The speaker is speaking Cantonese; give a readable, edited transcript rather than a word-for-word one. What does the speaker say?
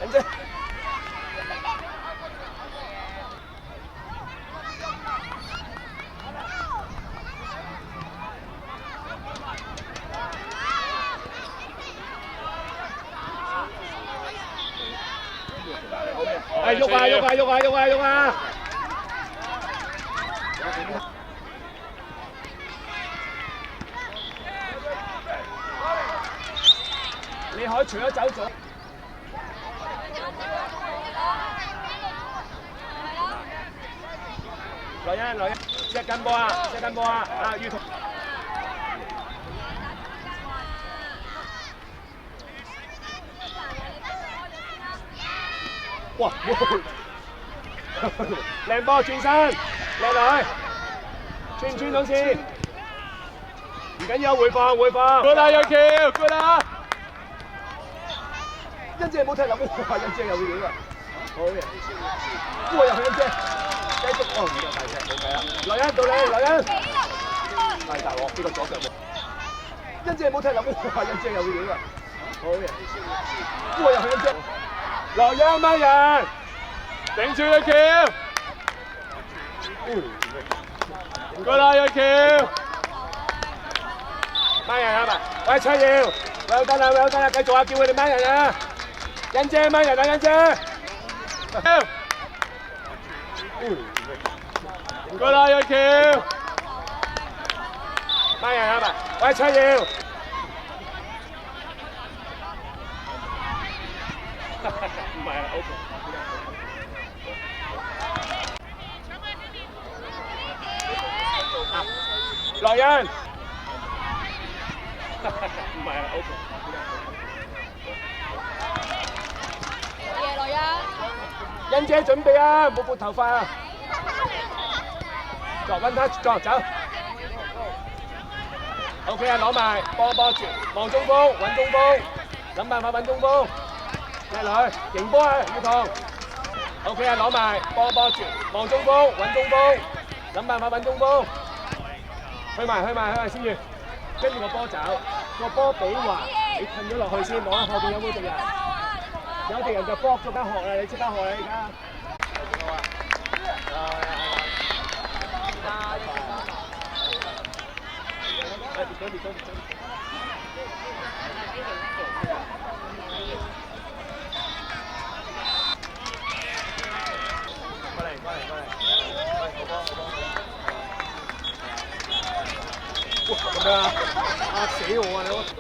人姐。係喐啊喐啊喐啊喐啊喐啊！李海除咗走咗，來欣，射緊波啊！射緊波啊！啊，於彤。哇！靚波轉身，靚女，穿到線，唔緊要，回放。Good 啊，楊橋 ，good 啊！欣姐冇踢落，哇！欣姐又會點啊？好嘅，哇！又係欣姐，繼續哦，唔夠大隻，冇計啦。來欣到你，來欣，係大鑊，呢個左腳冇。欣姐冇踢落，哇！欣姐又會點啊？好嘅，哇！又係欣姐。來欣孖人，頂住一橋，good 啦一橋，孖人啊嘛，喂七耀，有得啦，繼續啊，叫佢哋孖人啊，欣姐孖人啊，欣姐，good 啦一橋，孖人啊嘛，喂七耀。唔係啊 ，OK。來欣，唔係啊 ，OK。來欣，欣姐準備啊，冇撥頭髮啊。作溫他作走。OK 啊，攞埋波住，望中鋒，揾中鋒，諗辦法揾中鋒。靚女，勁波啊，要同 ，OK 啊，攞埋波住，望中鋒，揾中鋒，諗辦法揾中鋒，去埋先至，跟住個波走，個波比華，你褪咗落去先，望下後邊有冇敵人，有敵人就搏咗間學啦，你即刻學啦而家。過嚟，哇！咁樣啊，嚇死我啊！你嗰度。